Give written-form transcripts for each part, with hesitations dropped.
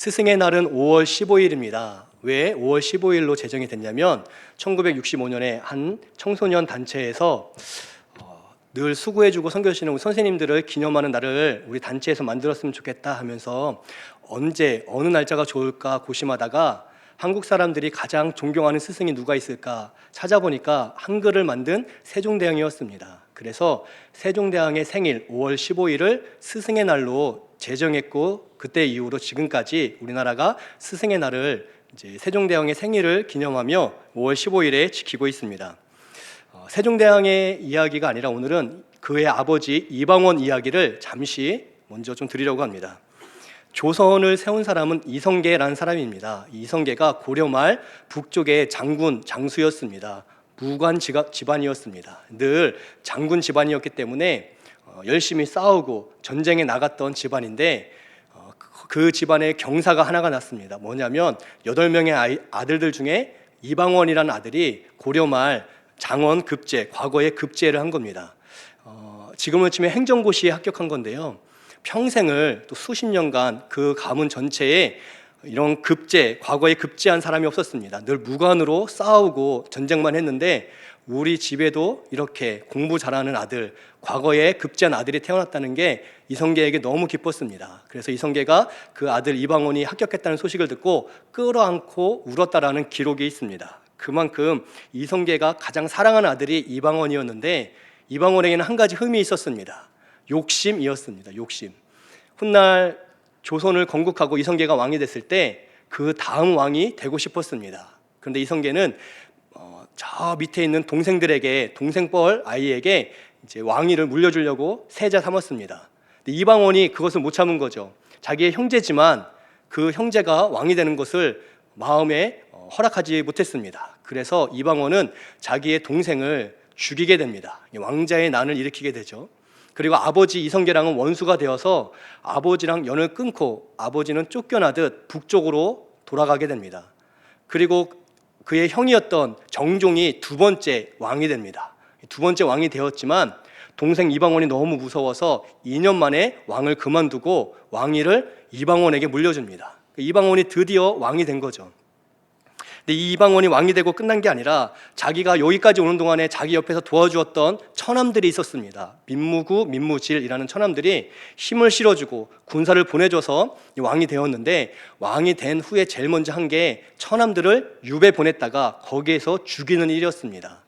스승의 날은 5월 15일입니다. 왜 5월 15일로 제정이 됐냐면 1965년에 한 청소년 단체에서 늘 수고해주고 선교하시는 우리 선생님들을 기념하는 날을 우리 단체에서 만들었으면 좋겠다 하면서 언제 어느 날짜가 좋을까 고심하다가 한국 사람들이 가장 존경하는 스승이 누가 있을까 찾아보니까 한글을 만든 세종대왕이었습니다. 그래서 세종대왕의 생일 5월 15일을 스승의 날로 제정했고, 그때 이후로 지금까지 우리나라가 스승의 날을 이제 세종대왕의 생일을 기념하며 5월 15일에 지키고 있습니다. 세종대왕의 이야기가 아니라 오늘은 그의 아버지 이방원 이야기를 잠시 먼저 좀 드리려고 합니다. 조선을 세운 사람은 이성계라는 사람입니다. 이성계가 고려 말 북쪽의 장군, 장수였습니다. 무관 집안이었습니다. 늘 장군 집안이었기 때문에 열심히 싸우고 전쟁에 나갔던 집안인데 그 집안에 경사가 하나가 났습니다. 뭐냐면 8명의 아들들 중에 이방원이라는 아들이 고려 말 장원 급제, 과거에 급제를 한 겁니다. 지금은 치면 행정고시에 합격한 건데요. 평생을 또 수십 년간 그 가문 전체에 이런 급제, 과거에 급제한 사람이 없었습니다. 늘 무관으로 싸우고 전쟁만 했는데 우리 집에도 이렇게 공부 잘하는 아들, 과거에 급제한 아들이 태어났다는 게 이성계에게 너무 기뻤습니다. 그래서 이성계가 그 아들 이방원이 합격했다는 소식을 듣고 끌어안고 울었다라는 기록이 있습니다. 그만큼 이성계가 가장 사랑하는 아들이 이방원이었는데 이방원에게는 한 가지 흠이 있었습니다. 욕심이었습니다. 욕심. 훗날 조선을 건국하고 이성계가 왕이 됐을 때 그 다음 왕이 되고 싶었습니다. 그런데 이성계는 저 밑에 있는 동생들에게, 동생뻘 아이에게 이제 왕위를 물려주려고 세자 삼았습니다. 근데 이방원이 그것을 못 참은 거죠. 자기의 형제지만 그 형제가 왕이 되는 것을 마음에 허락하지 못했습니다. 그래서 이방원은 자기의 동생을 죽이게 됩니다. 왕자의 난을 일으키게 되죠. 그리고 아버지 이성계랑은 원수가 되어서 아버지랑 연을 끊고 아버지는 쫓겨나듯 북쪽으로 돌아가게 됩니다. 그리고 그의 형이었던 정종이 두 번째 왕이 됩니다. 두 번째 왕이 되었지만 동생 이방원이 너무 무서워서 2년 만에 왕을 그만두고 왕위를 이방원에게 물려줍니다. 이방원이 드디어 왕이 된 거죠. 근데 이 이방원이 왕이 되고 끝난 게 아니라 자기가 여기까지 오는 동안에 자기 옆에서 도와주었던 처남들이 있었습니다. 민무구, 민무질이라는 처남들이 힘을 실어주고 군사를 보내줘서 왕이 되었는데, 왕이 된 후에 제일 먼저 한 게 처남들을 유배 보냈다가 거기에서 죽이는 일이었습니다.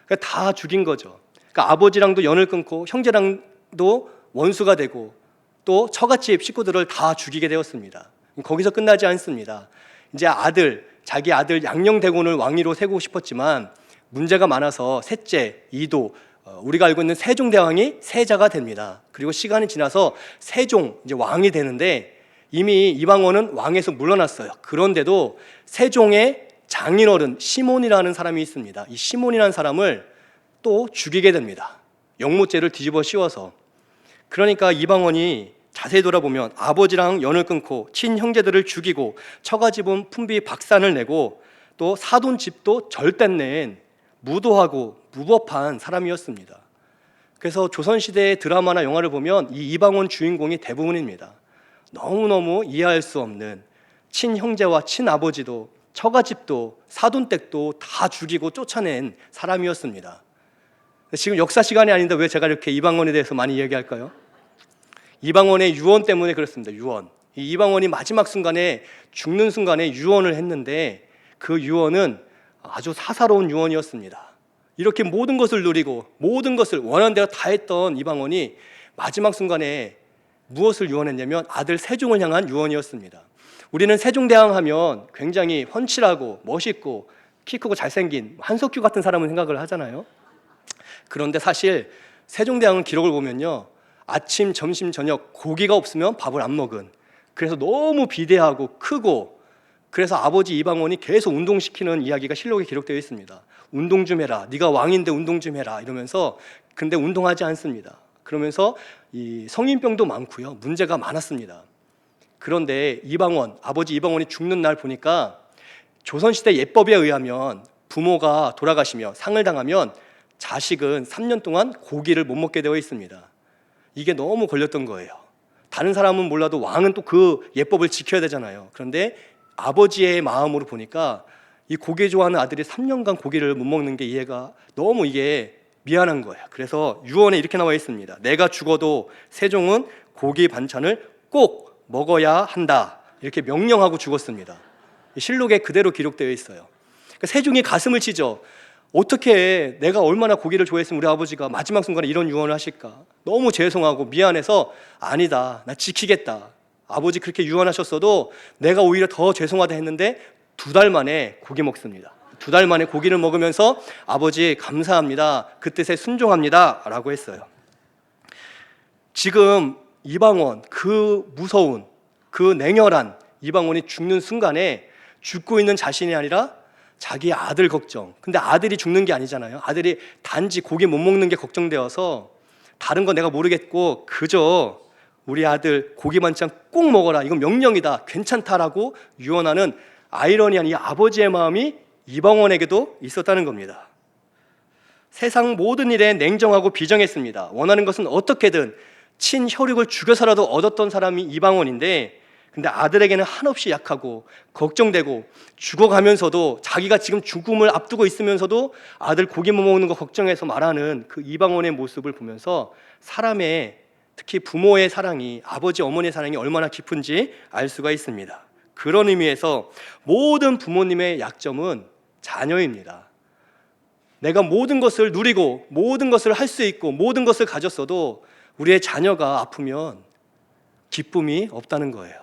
그러니까 다 죽인 거죠. 그러니까 아버지랑도 연을 끊고 형제랑도 원수가 되고 또 처갓집 식구들을 다 죽이게 되었습니다. 거기서 끝나지 않습니다. 이제 자기 아들 양녕대군을 왕위로 세우고 싶었지만 문제가 많아서 셋째 이도, 우리가 알고 있는 세종대왕이 세자가 됩니다. 그리고 시간이 지나서 세종, 이제 왕이 되는데 이미 이방원은 왕에서 물러났어요. 그런데도 세종의 장인어른 시몬이라는 사람이 있습니다. 이 시몬이라는 사람을 또 죽이게 됩니다. 영모죄를 뒤집어 씌워서. 그러니까 이방원이 자세히 돌아보면 아버지랑 연을 끊고 친형제들을 죽이고 처가집은 품비 박산을 내고 또 사돈 집도 절단 낸 무도하고 무법한 사람이었습니다. 그래서 조선시대의 드라마나 영화를 보면 이 이방원 주인공이 대부분입니다. 너무너무 이해할 수 없는 친형제와 친아버지도 처가집도 사돈댁도 다 죽이고 쫓아낸 사람이었습니다. 지금 역사 시간이 아닌데 왜 제가 이렇게 이방원에 대해서 많이 이야기할까요? 이방원의 유언 때문에 그렇습니다. 유언. 이 이방원이 마지막 순간에 죽는 순간에 유언을 했는데 그 유언은 아주 사사로운 유언이었습니다. 이렇게 모든 것을 누리고 모든 것을 원하는 대로 다 했던 이방원이 마지막 순간에 무엇을 유언했냐면 아들 세종을 향한 유언이었습니다. 우리는 세종대왕 하면 굉장히 훤칠하고 멋있고 키 크고 잘생긴 한석규 같은 사람을 생각을 하잖아요. 그런데 사실 세종대왕은 기록을 보면요, 아침, 점심, 저녁 고기가 없으면 밥을 안 먹은, 그래서 너무 비대하고 크고, 그래서 아버지 이방원이 계속 운동시키는 이야기가 실록에 기록되어 있습니다. 운동 좀 해라, 네가 왕인데 운동 좀 해라 이러면서. 근데 운동하지 않습니다. 그러면서 이 성인병도 많고요, 문제가 많았습니다. 그런데 아버지 이방원이 죽는 날 보니까 조선시대 예법에 의하면 부모가 돌아가시며 상을 당하면 자식은 3년 동안 고기를 못 먹게 되어 있습니다. 이게 너무 걸렸던 거예요. 다른 사람은 몰라도 왕은 또 그 예법을 지켜야 되잖아요. 그런데 아버지의 마음으로 보니까 이 고기 좋아하는 아들이 3년간 고기를 못 먹는 게 이해가 너무 이게 미안한 거예요. 그래서 유언에 이렇게 나와 있습니다. 내가 죽어도 세종은 고기 반찬을 꼭 먹어야 한다. 이렇게 명령하고 죽었습니다. 실록에 그대로 기록되어 있어요. 그러니까 세종이 가슴을 치죠. 어떻게 내가 얼마나 고기를 좋아했으면 우리 아버지가 마지막 순간에 이런 유언을 하실까? 너무 죄송하고 미안해서 아니다, 나 지키겠다. 아버지 그렇게 유언하셨어도 내가 오히려 더 죄송하다 했는데 2달 만에 고기 먹습니다. 2달 만에 고기를 먹으면서 아버지 감사합니다, 그 뜻에 순종합니다 라고 했어요. 지금 이방원, 그 무서운, 그 냉혈한 이방원이 죽는 순간에 죽고 있는 자신이 아니라 자기 아들 걱정. 근데 아들이 죽는 게 아니잖아요. 아들이 단지 고기 못 먹는 게 걱정되어서 다른 건 내가 모르겠고 그저 우리 아들 고기 반찬 꼭 먹어라, 이건 명령이다, 괜찮다라고 유언하는 아이러니한 이 아버지의 마음이 이방원에게도 있었다는 겁니다. 세상 모든 일에 냉정하고 비정했습니다. 원하는 것은 어떻게든 친혈육을 죽여서라도 얻었던 사람이 이방원인데, 근데 아들에게는 한없이 약하고 걱정되고 죽어가면서도 자기가 지금 죽음을 앞두고 있으면서도 아들 고기 못 먹는 거 걱정해서 말하는 그 이방원의 모습을 보면서 사람의, 특히 부모의 사랑이, 아버지 어머니의 사랑이 얼마나 깊은지 알 수가 있습니다. 그런 의미에서 모든 부모님의 약점은 자녀입니다. 내가 모든 것을 누리고 모든 것을 할 수 있고 모든 것을 가졌어도 우리의 자녀가 아프면 기쁨이 없다는 거예요.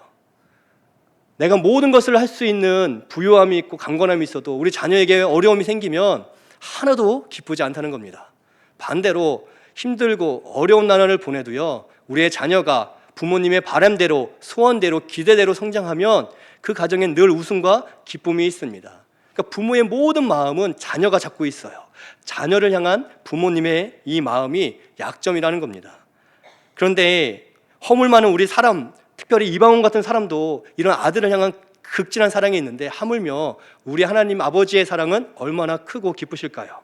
내가 모든 것을 할 수 있는 부유함이 있고 강건함이 있어도 우리 자녀에게 어려움이 생기면 하나도 기쁘지 않다는 겁니다. 반대로 힘들고 어려운 나날을 보내도요, 우리의 자녀가 부모님의 바람대로, 소원대로, 기대대로 성장하면 그 가정엔 늘 웃음과 기쁨이 있습니다. 그러니까 부모의 모든 마음은 자녀가 잡고 있어요. 자녀를 향한 부모님의 이 마음이 약점이라는 겁니다. 그런데 허물 많은 우리 사람, 특별히 이방원 같은 사람도 이런 아들을 향한 극진한 사랑이 있는데 하물며 우리 하나님 아버지의 사랑은 얼마나 크고 기쁘실까요?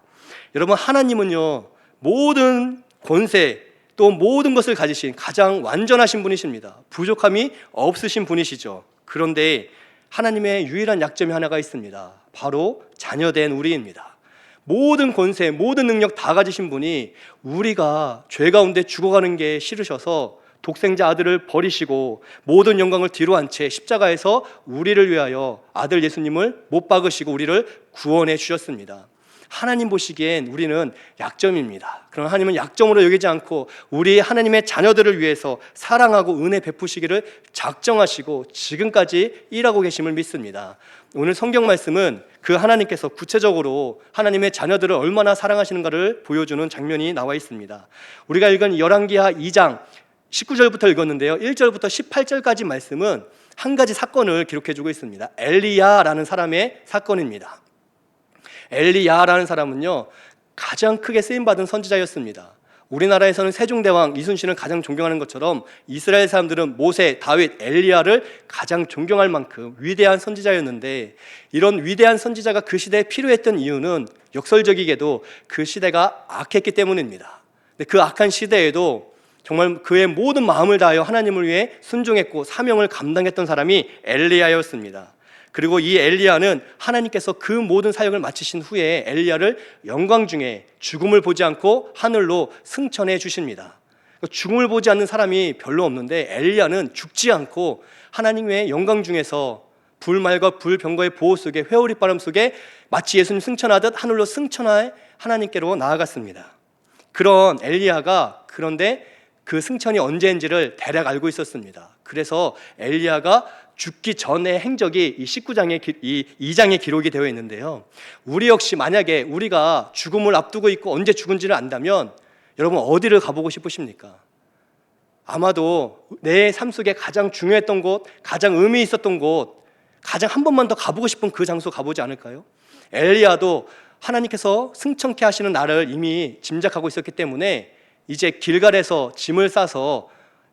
여러분, 하나님은요, 모든 권세 또 모든 것을 가지신 가장 완전하신 분이십니다. 부족함이 없으신 분이시죠. 그런데 하나님의 유일한 약점이 하나가 있습니다. 바로 자녀된 우리입니다. 모든 권세, 모든 능력 다 가지신 분이 우리가 죄 가운데 죽어가는 게 싫으셔서 독생자 아들을 버리시고 모든 영광을 뒤로 한 채 십자가에서 우리를 위하여 아들 예수님을 못 박으시고 우리를 구원해 주셨습니다. 하나님 보시기엔 우리는 약점입니다. 그러나 하나님은 약점으로 여기지 않고 우리 하나님의 자녀들을 위해서 사랑하고 은혜 베푸시기를 작정하시고 지금까지 일하고 계심을 믿습니다. 오늘 성경 말씀은 그 하나님께서 구체적으로 하나님의 자녀들을 얼마나 사랑하시는가를 보여주는 장면이 나와 있습니다. 우리가 읽은 열왕기하 2장 19절부터 읽었는데요, 1절부터 18절까지 말씀은 한 가지 사건을 기록해주고 있습니다. 엘리야라는 사람의 사건입니다. 엘리야라는 사람은요, 가장 크게 쓰임받은 선지자였습니다. 우리나라에서는 세종대왕 이순신을 가장 존경하는 것처럼 이스라엘 사람들은 모세, 다윗, 엘리야를 가장 존경할 만큼 위대한 선지자였는데, 이런 위대한 선지자가 그 시대에 필요했던 이유는 역설적이게도 그 시대가 악했기 때문입니다. 근데 그 악한 시대에도 정말 그의 모든 마음을 다하여 하나님을 위해 순종했고 사명을 감당했던 사람이 엘리야였습니다. 그리고 이 엘리야는 하나님께서 그 모든 사역을 마치신 후에 엘리야를 영광 중에 죽음을 보지 않고 하늘로 승천해 주십니다. 죽음을 보지 않는 사람이 별로 없는데 엘리야는 죽지 않고 하나님의 영광 중에서 불말과 불병거의 보호 속에, 회오리바람 속에 마치 예수님 승천하듯 하늘로 승천하여 하나님께로 나아갔습니다. 그런 엘리야가 그런데 그 승천이 언제인지를 대략 알고 있었습니다. 그래서 엘리야가 죽기 전의 행적이 이 19장의 이 2장에 기록이 되어 있는데요, 우리 역시 만약에 우리가 죽음을 앞두고 있고 언제 죽은지를 안다면 여러분 어디를 가보고 싶으십니까? 아마도 내 삶 속에 가장 중요했던 곳, 가장 의미 있었던 곳, 가장 한 번만 더 가보고 싶은 그 장소 가보지 않을까요? 엘리야도 하나님께서 승천케 하시는 날을 이미 짐작하고 있었기 때문에 이제 길갈에서 짐을 싸서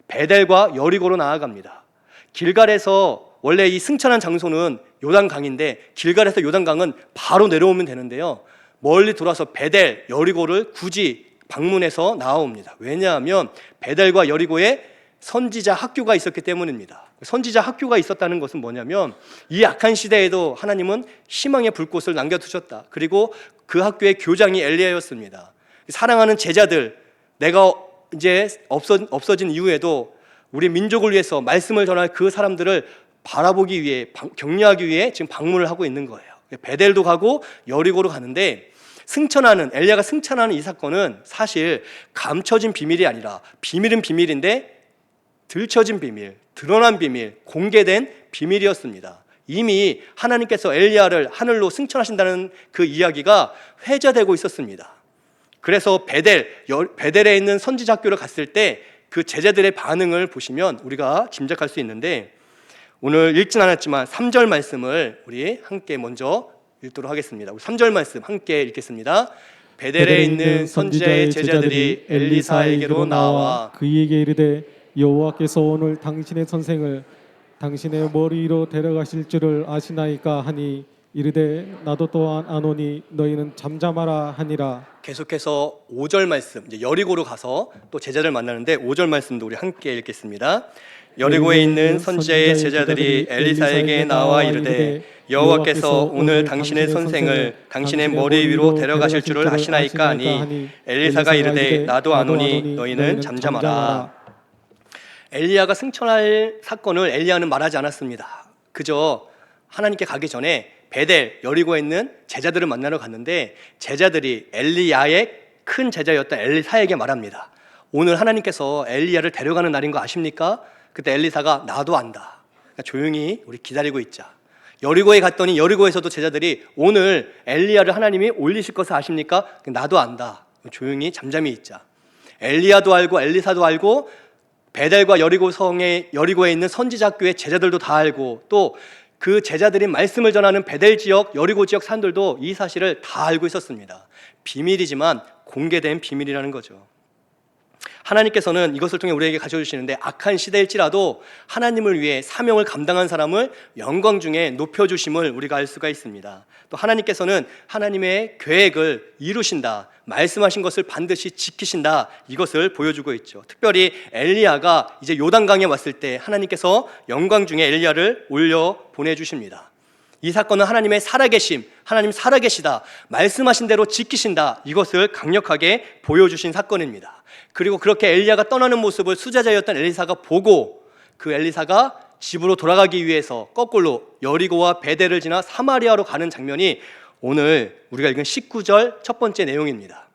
베델과 여리고로 나아갑니다. 길갈에서 원래 이 승천한 장소는 요단강인데 길갈에서 요단강은 바로 내려오면 되는데요, 멀리 돌아서 베델, 여리고를 굳이 방문해서 나아옵니다. 왜냐하면 베델과 여리고에 선지자 학교가 있었기 때문입니다. 선지자 학교가 있었다는 것은 뭐냐면 이 악한 시대에도 하나님은 희망의 불꽃을 남겨두셨다. 그리고 그 학교의 교장이 엘리야였습니다. 사랑하는 제자들, 내가 이제 없어진 이후에도 우리 민족을 위해서 말씀을 전할 그 사람들을 바라보기 위해, 격려하기 위해 지금 방문을 하고 있는 거예요. 베델도 가고 여리고로 가는데 엘리야가 승천하는 이 사건은 사실 감춰진 비밀이 아니라 비밀은 비밀인데 들춰진 비밀, 드러난 비밀, 공개된 비밀이었습니다. 이미 하나님께서 엘리야를 하늘로 승천하신다는 그 이야기가 회자되고 있었습니다. 그래서 베델에 있는 선지자 학교를 갔을 때 그 제자들의 반응을 보시면 우리가 짐작할 수 있는데, 오늘 읽진 않았지만 3절 말씀을 우리 함께 먼저 읽도록 하겠습니다. 우리 3절 말씀 함께 읽겠습니다. 베델에 있는 선지자의 제자들이 엘리사에게로 나와 그에게 이르되 여호와께서 오늘 당신의 선생을 당신의 머리 위로 데려가실 줄을 아시나이까 하니 이르되 나도 또한 아노니 너희는 잠잠하라 하니라. 계속해서 5절 말씀, 이제 여리고로 가서 또 제자들 만나는데 5절 말씀도 우리 함께 읽겠습니다. 여리고에 있는 선지자의 제자들이 엘리사에게 나와 이르되 여호와께서 오늘 당신의 선생을 당신의 머리 위로 데려가실 줄을 아시나이까 하니 엘리사가 이르되 나도 아노니 너희는 잠잠하라. 엘리야가 승천할 사건을 엘리야는 말하지 않았습니다. 그저 하나님께 가기 전에 베델, 여리고에 있는 제자들을 만나러 갔는데 제자들이 엘리야의 큰 제자였던 엘리사에게 말합니다. 오늘 하나님께서 엘리야를 데려가는 날인 거 아십니까? 그때 엘리사가 나도 안다. 그러니까 조용히 우리 기다리고 있자. 여리고에 갔더니 여리고에서도 제자들이 오늘 엘리야를 하나님이 올리실 것을 아십니까? 나도 안다. 조용히 잠잠히 있자. 엘리야도 알고 엘리사도 알고 베델과 여리고에 있는 선지자 학교의 제자들도 다 알고 또 그 제자들이 말씀을 전하는 베델 지역, 여리고 지역 사람들도 이 사실을 다 알고 있었습니다. 비밀이지만 공개된 비밀이라는 거죠. 하나님께서는 이것을 통해 우리에게 가르쳐주시는데 악한 시대일지라도 하나님을 위해 사명을 감당한 사람을 영광 중에 높여주심을 우리가 알 수가 있습니다. 또 하나님께서는 하나님의 계획을 이루신다, 말씀하신 것을 반드시 지키신다, 이것을 보여주고 있죠. 특별히 엘리야가 이제 요단강에 왔을 때 하나님께서 영광 중에 엘리야를 올려 보내주십니다. 이 사건은 하나님의 살아계심, 하나님 살아계시다, 말씀하신 대로 지키신다, 이것을 강력하게 보여주신 사건입니다. 그리고 그렇게 엘리야가 떠나는 모습을 수제자였던 엘리사가 보고 그 엘리사가 집으로 돌아가기 위해서 거꾸로 여리고와 베델을 지나 사마리아로 가는 장면이 오늘 우리가 읽은 19절 첫 번째 내용입니다.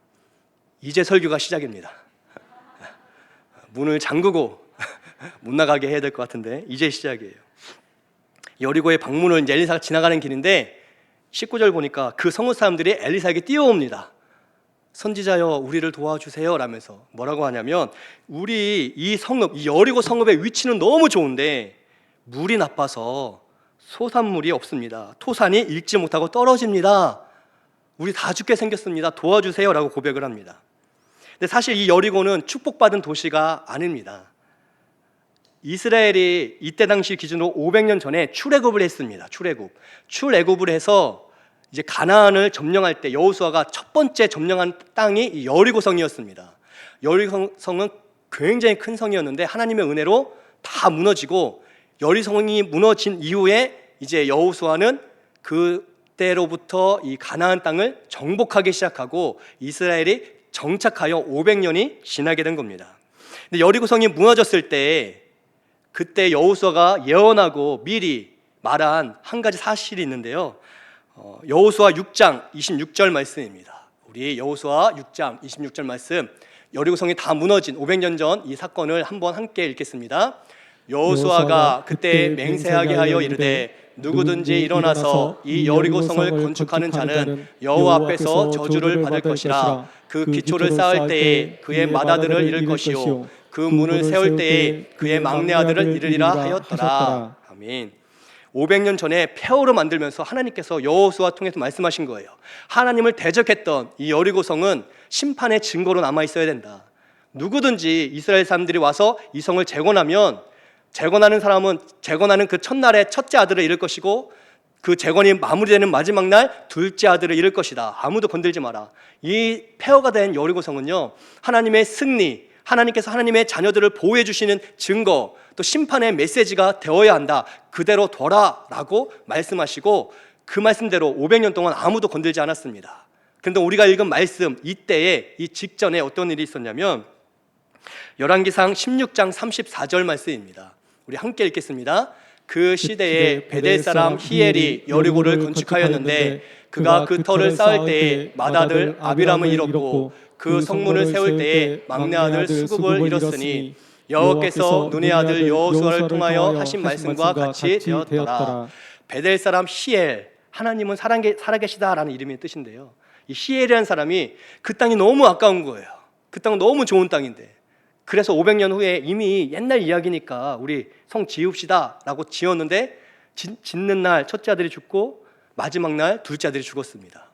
이제 설교가 시작입니다. 문을 잠그고 못 나가게 해야 될 것 같은데 이제 시작이에요. 여리고의 방문을 이제 엘리사가 지나가는 길인데 19절 보니까 그 성읍 사람들이 엘리사에게 뛰어옵니다. 선지자여 우리를 도와주세요 라면서 뭐라고 하냐면 우리 이 성읍, 이 여리고 성읍의 위치는 너무 좋은데 물이 나빠서 소산물이 없습니다. 토산이 익지 못하고 떨어집니다. 우리 다 죽게 생겼습니다. 도와주세요 라고 고백을 합니다. 근데 사실 이 여리고는 축복받은 도시가 아닙니다. 이스라엘이 이때 당시 기준으로 500년 전에 출애굽을 했습니다. 출애굽을 해서 이제 가나안을 점령할 때 여호수아가 첫 번째 점령한 땅이 이 여리고성이었습니다. 여리고성은 굉장히 큰 성이었는데 하나님의 은혜로 다 무너지고 여리고성이 무너진 이후에 이제 여호수아는 그때로부터 이 가나안 땅을 정복하기 시작하고 이스라엘이 정착하여 500년이 지나게 된 겁니다. 근데 여리고성이 무너졌을 때 그때 여호수아가 예언하고 미리 말한 한 가지 사실이 있는데요. 여호수아 6장 26절 말씀입니다. 우리 여호수아 6장 26절 말씀, 여리고성이 다 무너진 500년 전 이 사건을 한번 함께 읽겠습니다. 여호수아가 그때 맹세하게 하여 이르되 누구든지 일어나서 이 여리고성을 건축하는 자는 여호와 앞에서 저주를 받을 것이라. 그 기초를 쌓을 때에 그의 맏아들을 잃을 것이요 그 문을 세울 때에 그의 막내 아들을 잃으리라 하였더라. 아멘. 500년 전에 폐허로 만들면서 하나님께서 여호수아 통해서 말씀하신 거예요. 하나님을 대적했던 이 여리고성은 심판의 증거로 남아 있어야 된다. 누구든지 이스라엘 사람들이 와서 이 성을 재건하면 재건하는 사람은 재건하는 그 첫날에 첫째 아들을 잃을 것이고 그 재건이 마무리되는 마지막 날 둘째 아들을 잃을 것이다. 아무도 건들지 마라. 이 폐허가 된 여리고성은요, 하나님의 승리, 하나님께서 하나님의 자녀들을 보호해 주시는 증거, 또 심판의 메시지가 되어야 한다. 그대로 둬라라고 말씀하시고 그 말씀대로 500년 동안 아무도 건들지 않았습니다. 그런데 우리가 읽은 말씀 이때에 이 직전에 어떤 일이 있었냐면 열왕기상 16장 34절 말씀입니다. 우리 함께 읽겠습니다. 그 시대에 베델 사람 히엘이 여리고를 건축하였는데 그가 그 터를 쌓을 때에 맏아들 아비람을 잃었고 그 성문을 세울 때에 막내 아들 수굽을 잃었으니 여호와께서 눈의 아들 여호수아를 통하여 하신 말씀과 같이 되었더라. 베델 사람 히엘, 하나님은 살아계시다라는 이름의 뜻인데요, 이 히엘이라는 사람이 그 땅이 너무 아까운 거예요. 그 땅은 너무 좋은 땅인데, 그래서 500년 후에 이미 옛날 이야기니까 우리 성 지읍시다 라고 지었는데 짓는 날 첫째 아들이 죽고 마지막 날 둘째 아들이 죽었습니다.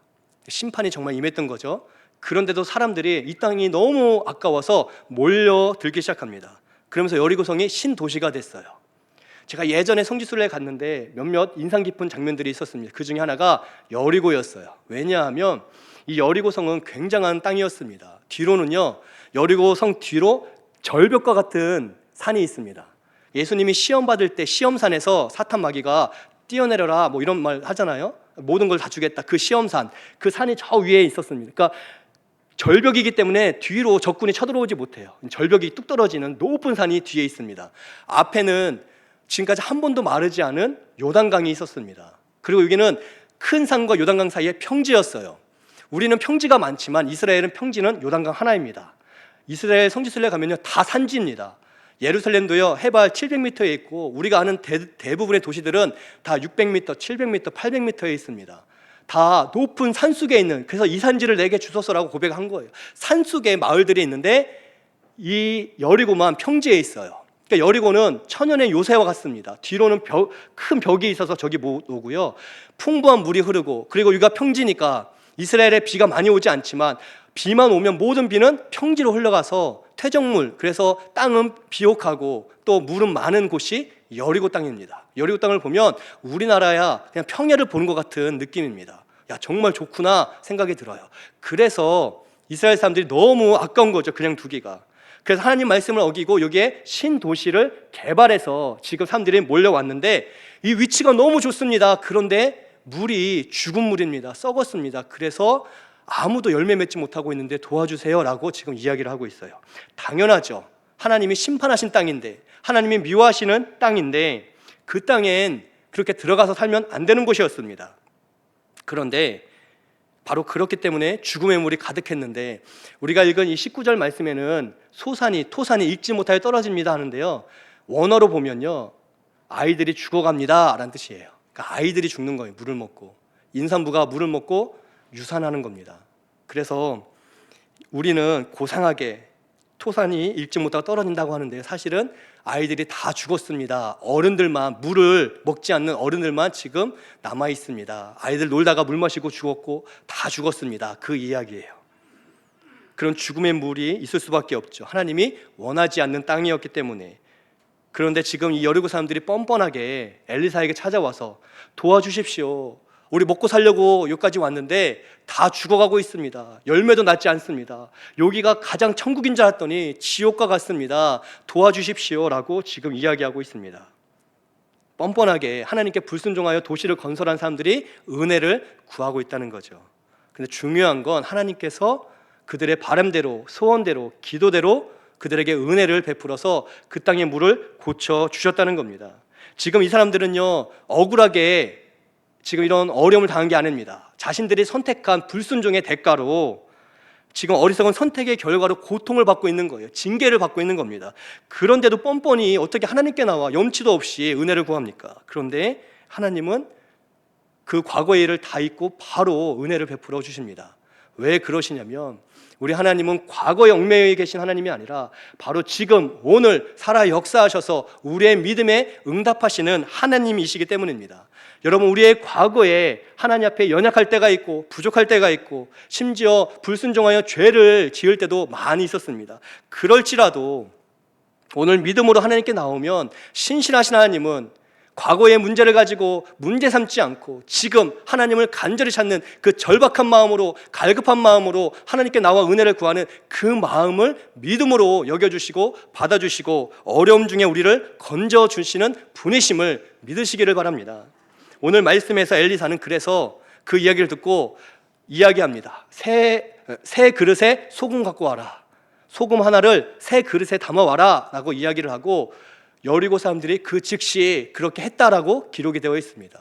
심판이 정말 임했던 거죠. 그런데도 사람들이 이 땅이 너무 아까워서 몰려들기 시작합니다. 그러면서 여리고성이 신도시가 됐어요. 제가 예전에 성지순례에 갔는데 몇몇 인상 깊은 장면들이 있었습니다. 그 중에 하나가 여리고였어요. 왜냐하면 이 여리고성은 굉장한 땅이었습니다. 뒤로는요, 여리고성 뒤로 절벽과 같은 산이 있습니다. 예수님이 시험 받을 때 시험산에서 사탄 마귀가 뛰어내려라 뭐 이런 말 하잖아요. 모든 걸 다 주겠다. 그 시험산, 그 산이 저 위에 있었습니다. 그러니까 절벽이기 때문에 뒤로 적군이 쳐들어오지 못해요. 절벽이 뚝 떨어지는 높은 산이 뒤에 있습니다. 앞에는 지금까지 한 번도 마르지 않은 요단강이 있었습니다. 그리고 여기는 큰 산과 요단강 사이에 평지였어요. 우리는 평지가 많지만 이스라엘은 평지는 요단강 하나입니다. 이스라엘 성지순례 가면요 다 산지입니다. 예루살렘도요 해발 700m에 있고 우리가 아는 대부분의 도시들은 다 600m, 700m, 800m에 있습니다. 다 높은 산속에 있는, 그래서 이 산지를 내게 주소서라고 고백한 거예요. 산속에 마을들이 있는데 이 여리고만 평지에 있어요. 그러니까 여리고는 천연의 요새와 같습니다. 뒤로는 큰 벽이 있어서 저기 못 오고요, 풍부한 물이 흐르고, 그리고 여기가 평지니까 이스라엘에 비가 많이 오지 않지만 비만 오면 모든 비는 평지로 흘러가서 퇴적물, 그래서 땅은 비옥하고 또 물은 많은 곳이 여리고 땅입니다. 여리고 땅을 보면 우리나라야 그냥 평야를 보는 것 같은 느낌입니다. 야, 정말 좋구나 생각이 들어요. 그래서 이스라엘 사람들이 너무 아까운 거죠, 그냥 두기가. 그래서 하나님 말씀을 어기고 여기에 신도시를 개발해서 지금 사람들이 몰려왔는데 이 위치가 너무 좋습니다. 그런데 물이 죽은 물입니다. 썩었습니다. 그래서 아무도 열매 맺지 못하고 있는데 도와주세요라고 지금 이야기를 하고 있어요. 당연하죠. 하나님이 심판하신 땅인데, 하나님이 미워하시는 땅인데 그 땅엔 그렇게 들어가서 살면 안 되는 곳이었습니다. 그런데 바로 그렇기 때문에 죽음의 물이 가득했는데, 우리가 읽은 이 19절 말씀에는 토산이 익지 못하여 떨어집니다 하는데요, 원어로 보면요 아이들이 죽어갑니다 라는 뜻이에요. 그러니까 아이들이 죽는 거예요. 물을 먹고, 임산부가 물을 먹고 유산하는 겁니다. 그래서 우리는 고상하게 토산이 읽지 못하고 떨어진다고 하는데 사실은 아이들이 다 죽었습니다. 어른들만, 물을 먹지 않는 어른들만 지금 남아 있습니다. 아이들 놀다가 물 마시고 죽었고 다 죽었습니다. 그 이야기예요. 그런 죽음의 물이 있을 수밖에 없죠. 하나님이 원하지 않는 땅이었기 때문에. 그런데 지금 이 여리고 사람들이 뻔뻔하게 엘리사에게 찾아와서 도와주십시오. 우리 먹고 살려고 여기까지 왔는데 다 죽어가고 있습니다. 열매도 낳지 않습니다. 여기가 가장 천국인 줄 알았더니 지옥과 같습니다. 도와주십시오라고 지금 이야기하고 있습니다. 뻔뻔하게 하나님께 불순종하여 도시를 건설한 사람들이 은혜를 구하고 있다는 거죠. 근데 중요한 건 하나님께서 그들의 바람대로, 소원대로, 기도대로 그들에게 은혜를 베풀어서 그 땅의 물을 고쳐 주셨다는 겁니다. 지금 이 사람들은요 억울하게 지금 이런 어려움을 당한 게 아닙니다. 자신들이 선택한 불순종의 대가로 지금 어리석은 선택의 결과로 고통을 받고 있는 거예요. 징계를 받고 있는 겁니다. 그런데도 뻔뻔히 어떻게 하나님께 나와 염치도 없이 은혜를 구합니까? 그런데 하나님은 그 과거의 일을 다 잊고 바로 은혜를 베풀어 주십니다. 왜 그러시냐면 우리 하나님은 과거에 얽매여 계신 하나님이 아니라 바로 지금 오늘 살아 역사하셔서 우리의 믿음에 응답하시는 하나님이시기 때문입니다. 여러분, 우리의 과거에 하나님 앞에 연약할 때가 있고 부족할 때가 있고 심지어 불순종하여 죄를 지을 때도 많이 있었습니다. 그럴지라도 오늘 믿음으로 하나님께 나오면 신실하신 하나님은 과거의 문제를 가지고 문제 삼지 않고 지금 하나님을 간절히 찾는 그 절박한 마음으로, 갈급한 마음으로 하나님께 나와 은혜를 구하는 그 마음을 믿음으로 여겨주시고 받아주시고 어려움 중에 우리를 건져주시는 분이심을 믿으시기를 바랍니다. 오늘 말씀에서 엘리사는 그래서 그 이야기를 듣고 이야기합니다. 새 그릇에 소금 갖고 와라. 소금 하나를 새 그릇에 담아와라 라고 이야기를 하고 여리고 사람들이 그 즉시 그렇게 했다라고 기록이 되어 있습니다.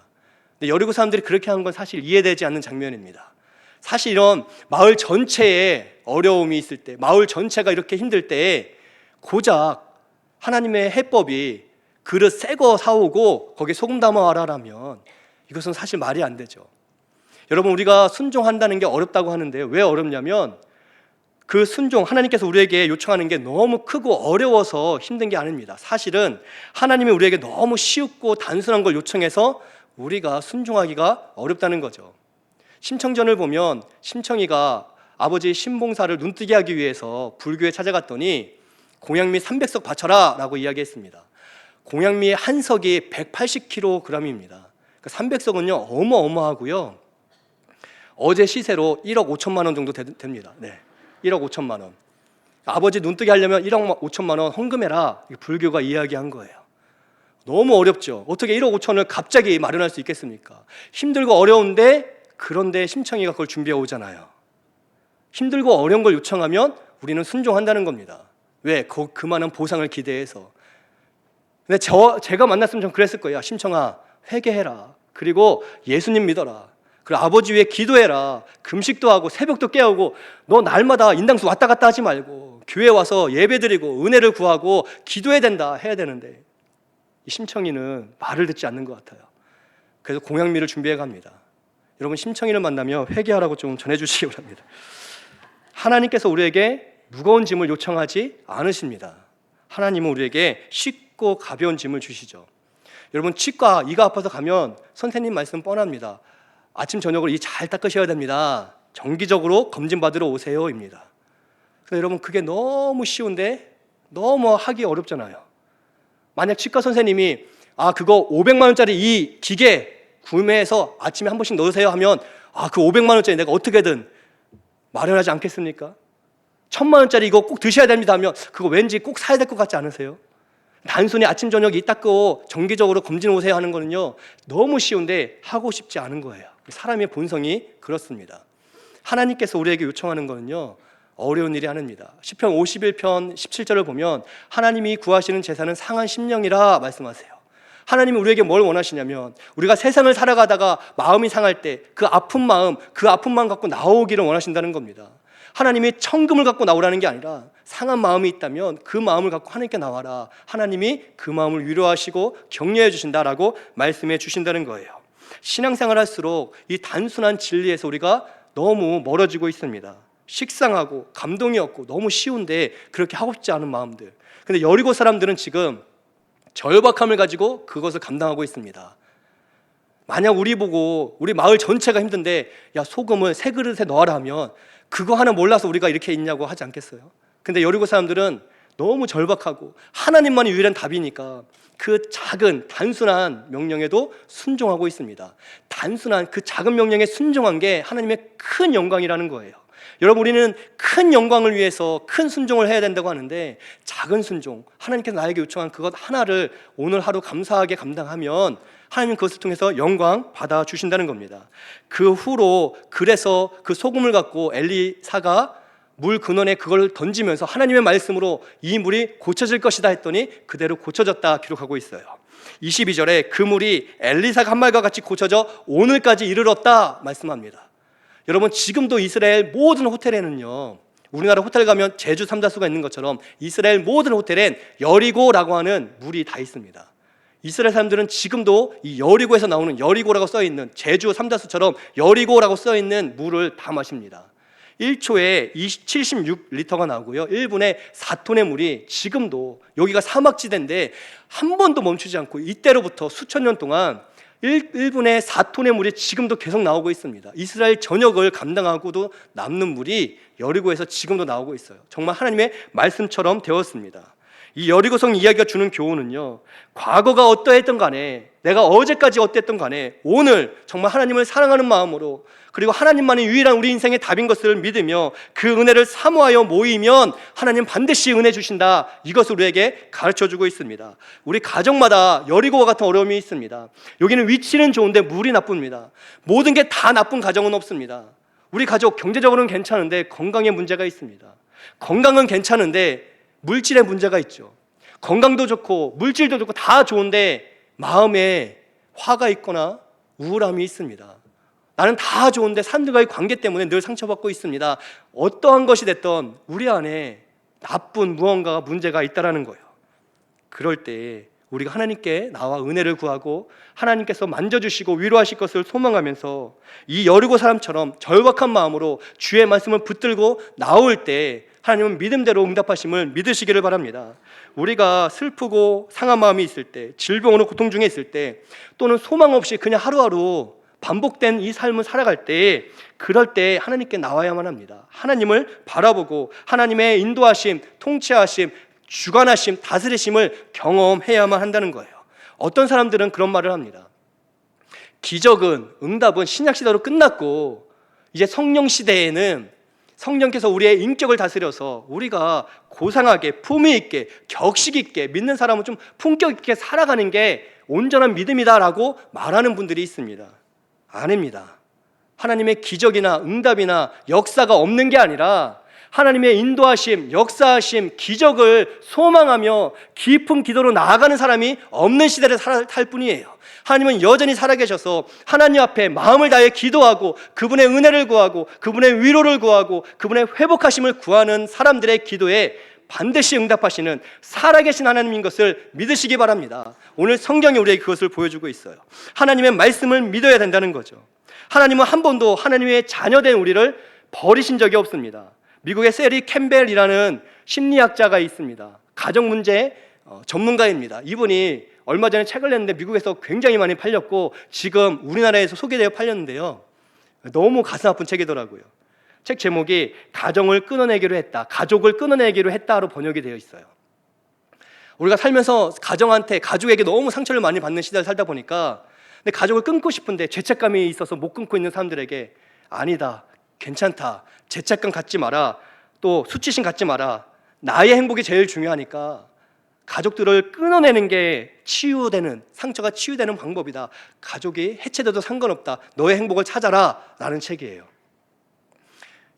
근데 여리고 사람들이 그렇게 한 건 사실 이해되지 않는 장면입니다. 사실 이런 마을 전체에 어려움이 있을 때, 마을 전체가 이렇게 힘들 때 고작 하나님의 해법이 그릇 새 거 사오고 거기에 소금 담아와라라면 이것은 사실 말이 안 되죠. 여러분, 우리가 순종한다는 게 어렵다고 하는데 왜 어렵냐면 그 순종, 하나님께서 우리에게 요청하는 게 너무 크고 어려워서 힘든 게 아닙니다. 사실은 하나님이 우리에게 너무 쉽고 단순한 걸 요청해서 우리가 순종하기가 어렵다는 거죠. 심청전을 보면 심청이가 아버지 신봉사를 눈뜨게 하기 위해서 불교에 찾아갔더니 공양미 300석 바쳐라 라고 이야기했습니다. 공양미 한 석이 180kg입니다. 300석은요 어마어마하고요, 어제 시세로 1억 5천만 원 정도 됩니다. 네. 1억 5천만 원. 아버지 눈뜨게 하려면 1억 5천만 원 헌금해라. 불교가 이야기한 거예요. 너무 어렵죠. 어떻게 1억 5천을 갑자기 마련할 수 있겠습니까? 힘들고 어려운데, 그런데 심청이가 그걸 준비해 오잖아요. 힘들고 어려운 걸 요청하면 우리는 순종한다는 겁니다. 왜? 그 많은 보상을 기대해서. 근데 제가 만났으면 전 그랬을 거예요. 심청아, 회개해라. 그리고 예수님 믿어라. 그리고 아버지 위해 기도해라. 금식도 하고 새벽도 깨우고, 너 날마다 인당수 왔다 갔다 하지 말고 교회 와서 예배드리고 은혜를 구하고 기도해야 된다, 해야 되는데 이 심청이는 말을 듣지 않는 것 같아요. 그래서 공양미를 준비해 갑니다. 여러분, 심청이를 만나면 회개하라고 좀 전해주시기 바랍니다. 하나님께서 우리에게 무거운 짐을 요청하지 않으십니다. 하나님은 우리에게 쉽고 가벼운 짐을 주시죠. 여러분, 치과 이가 아파서 가면 선생님 말씀 뻔합니다. 아침 저녁으로 이 잘 닦으셔야 됩니다. 정기적으로 검진받으러 오세요입니다. 그래서 여러분, 그게 너무 쉬운데 너무 하기 어렵잖아요. 만약 치과 선생님이 그거 500만 원짜리 이 기계 구매해서 아침에 한 번씩 넣으세요 하면 그 500만 원짜리 내가 어떻게든 마련하지 않겠습니까? 1000만 원짜리 이거 꼭 드셔야 됩니다 하면 그거 왠지 꼭 사야 될 것 같지 않으세요? 단순히 아침 저녁 이 닦고 정기적으로 검진 오세요 하는 거는요 너무 쉬운데 하고 싶지 않은 거예요. 사람의 본성이 그렇습니다. 하나님께서 우리에게 요청하는 거는요 어려운 일이 아닙니다. 시편 51편 17절을 보면 하나님이 구하시는 제사는 상한 심령이라 말씀하세요. 하나님이 우리에게 뭘 원하시냐면 우리가 세상을 살아가다가 마음이 상할 때 그 아픈 마음 갖고 나오기를 원하신다는 겁니다. 하나님이 청금을 갖고 나오라는 게 아니라 상한 마음이 있다면 그 마음을 갖고 하나님께 나와라. 하나님이 그 마음을 위로하시고 격려해 주신다라고 말씀해 주신다는 거예요. 신앙생활 할수록 이 단순한 진리에서 우리가 너무 멀어지고 있습니다. 식상하고 감동이 없고 너무 쉬운데 그렇게 하고 싶지 않은 마음들. 근데 여리고 사람들은 지금 절박함을 가지고 그것을 감당하고 있습니다. 만약 우리 보고 우리 마을 전체가 힘든데 야 소금을 새 그릇에 넣어라 하면 그거 하나 몰라서 우리가 이렇게 있냐고 하지 않겠어요? 근데 여리고 사람들은 너무 절박하고 하나님만이 유일한 답이니까 그 작은 단순한 명령에도 순종하고 있습니다. 단순한 그 작은 명령에 순종한 게 하나님의 큰 영광이라는 거예요. 여러분, 우리는 큰 영광을 위해서 큰 순종을 해야 된다고 하는데 작은 순종, 하나님께서 나에게 요청한 그것 하나를 오늘 하루 감사하게 감당하면 하나님은 그것을 통해서 영광 받아주신다는 겁니다. 그 후로 그래서 그 소금을 갖고 엘리사가 물 근원에 그걸 던지면서 하나님의 말씀으로 이 물이 고쳐질 것이다 했더니 그대로 고쳐졌다 기록하고 있어요. 22절에 그 물이 엘리사가 한 말과 같이 고쳐져 오늘까지 이르렀다 말씀합니다. 여러분, 지금도 이스라엘 모든 호텔에는요, 우리나라 호텔 가면 제주 삼다수가 있는 것처럼 이스라엘 모든 호텔엔 여리고라고 하는 물이 다 있습니다. 이스라엘 사람들은 지금도 이 여리고에서 나오는 여리고라고 써있는 제주 삼다수처럼 여리고라고 써있는 물을 다 마십니다. 1초에 76리터가 나오고요 1분에 4톤의 물이 지금도, 여기가 사막지대인데 한 번도 멈추지 않고 이때로부터 수천 년 동안 1분에 4톤의 물이 지금도 계속 나오고 있습니다. 이스라엘 전역을 감당하고도 남는 물이 여리고에서 지금도 나오고 있어요. 정말 하나님의 말씀처럼 되었습니다. 이 여리고성 이야기가 주는 교훈은요, 과거가 어떠했던 간에, 내가 어제까지 어땠던 간에 오늘 정말 하나님을 사랑하는 마음으로, 그리고 하나님만이 유일한 우리 인생의 답인 것을 믿으며 그 은혜를 사모하여 모이면 하나님 반드시 은혜 주신다, 이것을 우리에게 가르쳐주고 있습니다. 우리 가정마다 여리고와 같은 어려움이 있습니다. 여기는 위치는 좋은데 물이 나쁩니다. 모든 게 다 나쁜 가정은 없습니다. 우리 가족 경제적으로는 괜찮은데 건강에 문제가 있습니다. 건강은 괜찮은데 물질의 문제가 있죠. 건강도 좋고 물질도 좋고 다 좋은데 마음에 화가 있거나 우울함이 있습니다. 나는 다 좋은데 사람들과의 관계 때문에 늘 상처받고 있습니다. 어떠한 것이 됐던 우리 안에 나쁜 무언가가 문제가 있다라는 거예요. 그럴 때 우리가 하나님께 나와 은혜를 구하고 하나님께서 만져주시고 위로하실 것을 소망하면서 이 여리고 사람처럼 절박한 마음으로 주의 말씀을 붙들고 나올 때 하나님은 믿음대로 응답하심을 믿으시기를 바랍니다. 우리가 슬프고 상한 마음이 있을 때, 질병으로 고통 중에 있을 때, 또는 소망 없이 그냥 하루하루 반복된 이 삶을 살아갈 때, 그럴 때 하나님께 나와야만 합니다. 하나님을 바라보고 하나님의 인도하심, 통치하심, 주관하심, 다스리심을 경험해야만 한다는 거예요. 어떤 사람들은 그런 말을 합니다. 기적은, 응답은 신약시대로 끝났고 이제 성령시대에는 성령께서 우리의 인격을 다스려서 우리가 고상하게 품위 있게 격식 있게 믿는 사람은 좀 품격 있게 살아가는 게 온전한 믿음이다라고 말하는 분들이 있습니다. 아닙니다. 하나님의 기적이나 응답이나 역사가 없는 게 아니라 하나님의 인도하심, 역사하심, 기적을 소망하며 깊은 기도로 나아가는 사람이 없는 시대를 살 뿐이에요. 하나님은 여전히 살아계셔서 하나님 앞에 마음을 다해 기도하고 그분의 은혜를 구하고 그분의 위로를 구하고 그분의 회복하심을 구하는 사람들의 기도에 반드시 응답하시는 살아계신 하나님인 것을 믿으시기 바랍니다. 오늘 성경이 우리에게 그것을 보여주고 있어요. 하나님의 말씀을 믿어야 된다는 거죠. 하나님은 한 번도 하나님의 자녀된 우리를 버리신 적이 없습니다. 미국의 세리 캠벨이라는 심리학자가 있습니다. 가정문제 전문가입니다. 이분이 얼마 전에 책을 냈는데 미국에서 굉장히 많이 팔렸고 지금 우리나라에서 소개되어 팔렸는데요, 너무 가슴 아픈 책이더라고요. 책 제목이 가정을 끊어내기로 했다, 가족을 끊어내기로 했다로 번역이 되어 있어요. 우리가 살면서 가족에게 너무 상처를 많이 받는 시대를 살다 보니까 근데 가족을 끊고 싶은데 죄책감이 있어서 못 끊고 있는 사람들에게 아니다, 괜찮다, 죄책감 갖지 마라, 또 수치심 갖지 마라, 나의 행복이 제일 중요하니까 가족들을 끊어내는 게 치유되는, 상처가 치유되는 방법이다, 가족이 해체돼도 상관없다, 너의 행복을 찾아라 라는 책이에요.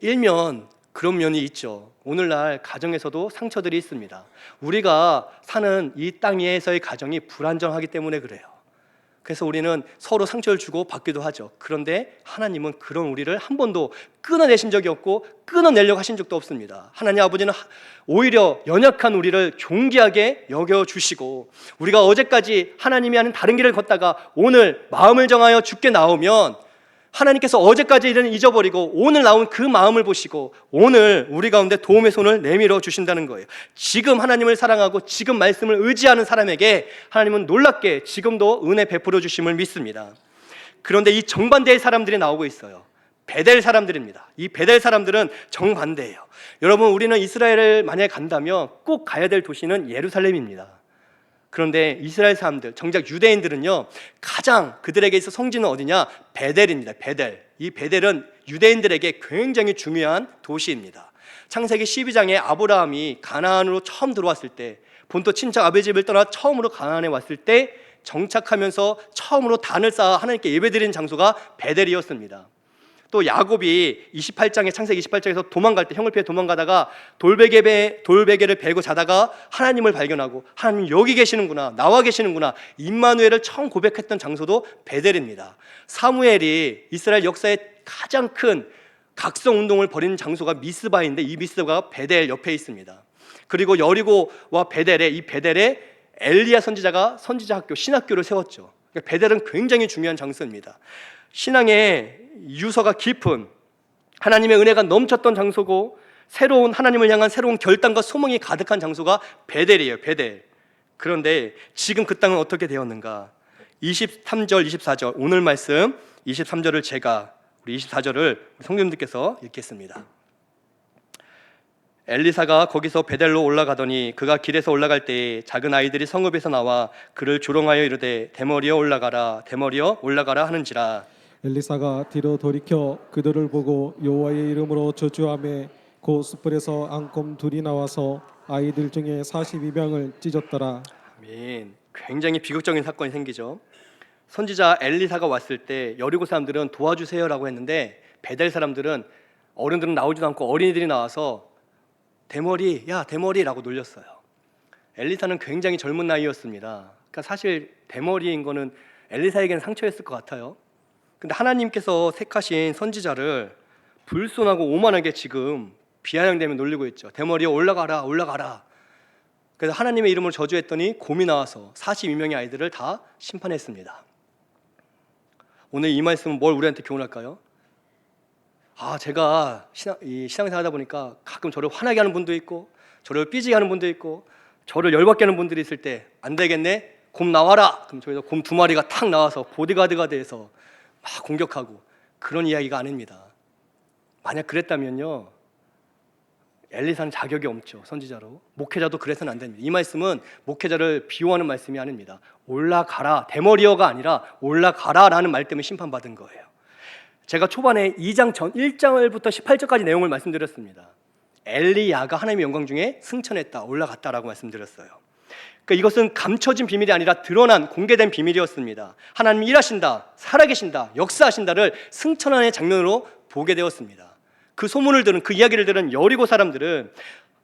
일면 그런 면이 있죠. 오늘날 가정에서도 상처들이 있습니다. 우리가 사는 이 땅에서의 가정이 불안정하기 때문에 그래요. 그래서 우리는 서로 상처를 주고 받기도 하죠. 그런데 하나님은 그런 우리를 한 번도 끊어내신 적이 없고 끊어내려고 하신 적도 없습니다. 하나님 아버지는 오히려 연약한 우리를 존귀하게 여겨주시고, 우리가 어제까지 하나님이 하는 다른 길을 걷다가 오늘 마음을 정하여 주께 나오면 하나님께서 어제까지 일은 잊어버리고 오늘 나온 그 마음을 보시고 오늘 우리 가운데 도움의 손을 내밀어 주신다는 거예요. 지금 하나님을 사랑하고 지금 말씀을 의지하는 사람에게 하나님은 놀랍게 지금도 은혜 베풀어 주심을 믿습니다. 그런데 이 정반대의 사람들이 나오고 있어요. 베델 사람들입니다. 이 베델 사람들은 정반대예요. 여러분, 우리는 이스라엘을 만약에 간다면 꼭 가야 될 도시는 예루살렘입니다. 그런데 이스라엘 사람들, 정작 유대인들은요, 가장 그들에게 있어 성지는 어디냐? 베델입니다. 베델. 이 베델은 유대인들에게 굉장히 중요한 도시입니다. 창세기 12장에 아브라함이 가나안으로 처음 들어왔을 때, 본토 친척 아버지 집을 떠나 처음으로 가나안에 왔을 때 정착하면서 처음으로 단을 쌓아 하나님께 예배드리는 장소가 베델이었습니다. 또 야곱이 28장에 창세기 28장에서 도망갈 때, 형을 피해 도망가다가 돌베개를 베고 자다가 하나님을 발견하고 하나님 여기 계시는구나, 나와 계시는구나, 임마누엘을 처음 고백했던 장소도 베델입니다. 사무엘이 이스라엘 역사의 가장 큰 각성 운동을 벌이는 장소가 미스바인데 이 미스바가 베델 옆에 있습니다. 그리고 여리고와 이 베델에 엘리야 선지자가 선지자 학교, 신학교를 세웠죠. 그러니까 베델은 굉장히 중요한 장소입니다. 신앙의 유서가 깊은, 하나님의 은혜가 넘쳤던 장소고, 새로운 하나님을 향한 새로운 결단과 소망이 가득한 장소가 베델이에요. 베델. 그런데 지금 그 땅은 어떻게 되었는가? 23절, 24절 오늘 말씀 23절을 우리 24절을 성도님들께서 읽겠습니다. 엘리사가 거기서 베델로 올라가더니 그가 길에서 올라갈 때에 작은 아이들이 성읍에서 나와 그를 조롱하여 이르되 대머리여 올라가라 대머리여 올라가라 하는지라. 엘리사가 뒤로 돌이켜 그들을 보고 여호와의 이름으로 저주하며 그 숯불에서 앙검 둘이 나와서 아이들 중에 42명을 찢었더라. 아멘. 굉장히 비극적인 사건이 생기죠. 선지자 엘리사가 왔을 때 여리고 사람들은 도와주세요라고 했는데 베델 사람들은 어른들은 나오지도 않고 어린이들이 나와서 대머리, 야 대머리라고 놀렸어요. 엘리사는 굉장히 젊은 나이였습니다. 그러니까 사실 대머리인 거는 엘리사에게는 상처였을 것 같아요. 근데 하나님께서 택하신 선지자를 불손하고 오만하게 지금 비아냥대며 놀리고 있죠. 대머리에 올라가라 올라가라. 그래서 하나님의 이름으로 저주했더니 곰이 나와서 42명의 아이들을 다 심판했습니다. 오늘 이 말씀은 뭘 우리한테 교훈할까요? 제가 신앙생활 하다 보니까 가끔 저를 화나게 하는 분도 있고 저를 삐지게 하는 분도 있고 저를 열받게 하는 분들이 있을 때 안 되겠네, 곰 나와라. 그럼 저희가 곰 2마리가 탁 나와서 보디가드가 돼서 막 공격하고 그런 이야기가 아닙니다. 만약 그랬다면요, 엘리사는 자격이 없죠. 선지자로. 목회자도 그래서는 안 됩니다. 이 말씀은 목회자를 비호하는 말씀이 아닙니다. 올라가라, 대머리어가 아니라 올라가라라는 말 때문에 심판받은 거예요. 제가 초반에 2장 전 1절부터 18절까지 내용을 말씀드렸습니다. 엘리야가 하나님의 영광 중에 승천했다, 올라갔다라고 말씀드렸어요. 그러니까 이것은 감춰진 비밀이 아니라 드러난 공개된 비밀이었습니다. 하나님이 일하신다, 살아계신다, 역사하신다를 승천하는 장면으로 보게 되었습니다. 그 소문을 들은, 그 이야기를 들은 여리고 사람들은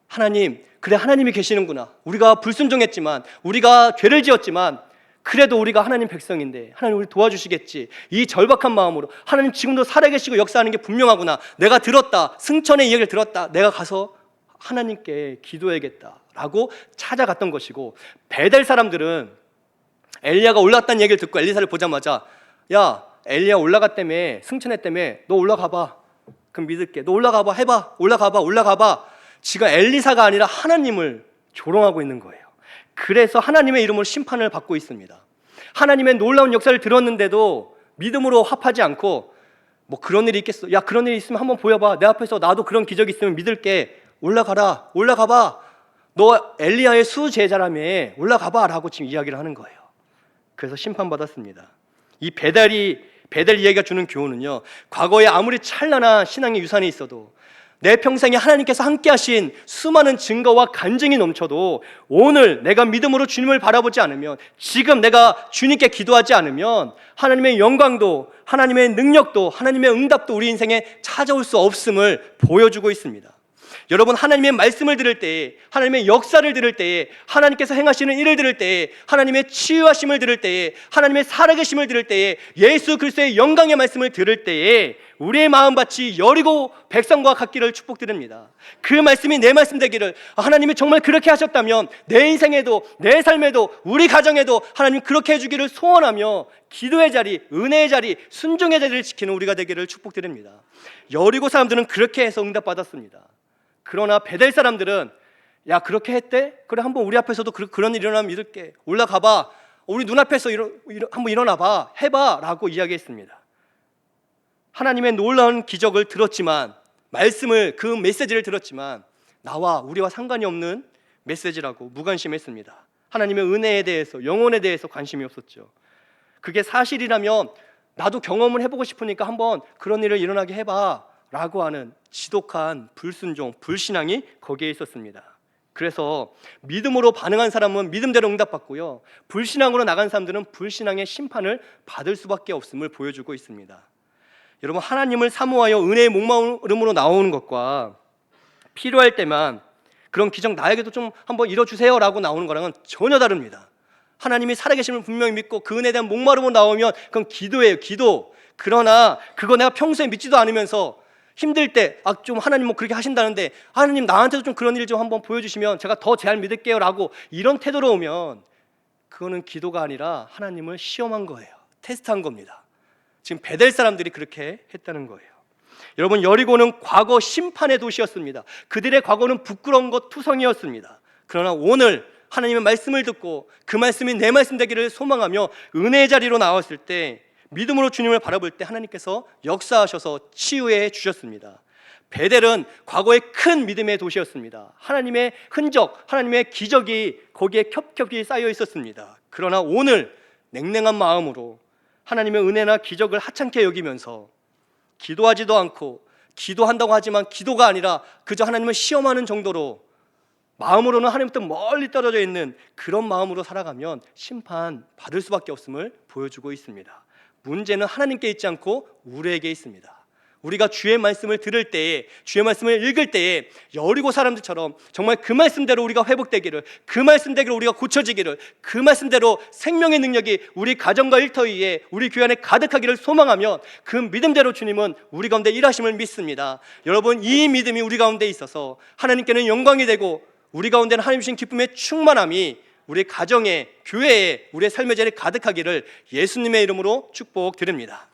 하나님, 그래 하나님이 계시는구나, 우리가 불순종했지만 우리가 죄를 지었지만 그래도 우리가 하나님 백성인데 하나님 우리 도와주시겠지, 이 절박한 마음으로 하나님 지금도 살아계시고 역사하는 게 분명하구나, 내가 들었다, 승천의 이야기를 들었다, 내가 가서 하나님께 기도해야겠다라고 찾아갔던 것이고, 베델 사람들은 엘리야가 올라갔다는 얘기를 듣고 엘리사를 보자마자 야 엘리야 올라갔다며, 승천했다며, 너 올라가봐, 그럼 믿을게, 너 올라가봐, 해봐, 올라가봐. 지금 엘리사가 아니라 하나님을 조롱하고 있는 거예요. 그래서 하나님의 이름으로 심판을 받고 있습니다. 하나님의 놀라운 역사를 들었는데도 믿음으로 합하지 않고 뭐 그런 일이 있겠어, 야 그런 일이 있으면 한번 보여봐, 내 앞에서 나도 그런 기적이 있으면 믿을게, 올라가봐, 너 엘리야의 수제자라며, 올라가봐 라고 지금 이야기를 하는 거예요. 그래서 심판받았습니다. 이 베델 이야기가 주는 교훈은요, 과거에 아무리 찬란한 신앙의 유산이 있어도, 내 평생에 하나님께서 함께 하신 수많은 증거와 간증이 넘쳐도 오늘 내가 믿음으로 주님을 바라보지 않으면, 지금 내가 주님께 기도하지 않으면 하나님의 영광도, 하나님의 능력도, 하나님의 응답도 우리 인생에 찾아올 수 없음을 보여주고 있습니다. 여러분, 하나님의 말씀을 들을 때에, 하나님의 역사를 들을 때에, 하나님께서 행하시는 일을 들을 때에, 하나님의 치유하심을 들을 때에, 하나님의 살아계심을 들을 때에, 예수 그리스도의 영광의 말씀을 들을 때에 우리의 마음밭이 여리고 백성과 같기를 축복드립니다. 그 말씀이 내 말씀 되기를, 하나님이 정말 그렇게 하셨다면 내 인생에도, 내 삶에도, 우리 가정에도 하나님 그렇게 해주기를 소원하며 기도의 자리, 은혜의 자리, 순종의 자리를 지키는 우리가 되기를 축복드립니다. 여리고 사람들은 그렇게 해서 응답받았습니다. 그러나 베델 사람들은 야 그렇게 했대? 그래 한번 우리 앞에서도 그런 일이 일어나면 믿을게, 올라가봐, 우리 눈앞에서 한번 일어나봐, 해봐 라고 이야기했습니다. 하나님의 놀라운 기적을 들었지만, 말씀을, 그 메시지를 들었지만 나와 우리와 상관이 없는 메시지라고 무관심했습니다. 하나님의 은혜에 대해서, 영혼에 대해서 관심이 없었죠. 그게 사실이라면 나도 경험을 해보고 싶으니까 한번 그런 일을 일어나게 해봐 라고 하는 지독한 불순종, 불신앙이 거기에 있었습니다. 그래서 믿음으로 반응한 사람은 믿음대로 응답받고요, 불신앙으로 나간 사람들은 불신앙의 심판을 받을 수밖에 없음을 보여주고 있습니다. 여러분, 하나님을 사모하여 은혜의 목마름으로 나오는 것과 필요할 때만 그런 기적 나에게도 좀 한번 이뤄주세요 라고 나오는 거랑은 전혀 다릅니다. 하나님이 살아계심을 분명히 믿고 그 은혜에 대한 목마름으로 나오면 그건 기도예요, 기도. 그러나 그거 내가 평소에 믿지도 않으면서 힘들 때 좀 하나님 뭐 그렇게 하신다는데 하나님 나한테도 좀 그런 일 좀 한번 보여주시면 제가 더 잘 믿을게요 라고 이런 태도로 오면 그거는 기도가 아니라 하나님을 시험한 거예요. 테스트한 겁니다. 지금 베델 사람들이 그렇게 했다는 거예요. 여러분, 여리고는 과거 심판의 도시였습니다. 그들의 과거는 부끄러운 것 투성이었습니다. 그러나 오늘 하나님의 말씀을 듣고 그 말씀이 내 말씀 되기를 소망하며 은혜의 자리로 나왔을 때, 믿음으로 주님을 바라볼 때 하나님께서 역사하셔서 치유해 주셨습니다. 베델은 과거에 큰 믿음의 도시였습니다. 하나님의 흔적, 하나님의 기적이 거기에 겹겹이 쌓여 있었습니다. 그러나 오늘 냉랭한 마음으로 하나님의 은혜나 기적을 하찮게 여기면서 기도하지도 않고 기도한다고 하지만 기도가 아니라 그저 하나님을 시험하는 정도로 마음으로는 하나님부터 멀리 떨어져 있는 그런 마음으로 살아가면 심판 받을 수밖에 없음을 보여주고 있습니다. 문제는 하나님께 있지 않고 우리에게 있습니다. 우리가 주의 말씀을 들을 때에, 주의 말씀을 읽을 때에 여리고 사람들처럼 정말 그 말씀대로 우리가 회복되기를, 그 말씀대로 우리가 고쳐지기를, 그 말씀대로 생명의 능력이 우리 가정과 일터 위에 우리 교회 안에 가득하기를 소망하면 그 믿음대로 주님은 우리 가운데 일하심을 믿습니다. 여러분, 이 믿음이 우리 가운데 있어서 하나님께는 영광이 되고 우리 가운데는 하나님 주신 기쁨의 충만함이 우리 가정에, 교회에, 우리의 삶의 자리에 가득하기를 예수님의 이름으로 축복드립니다.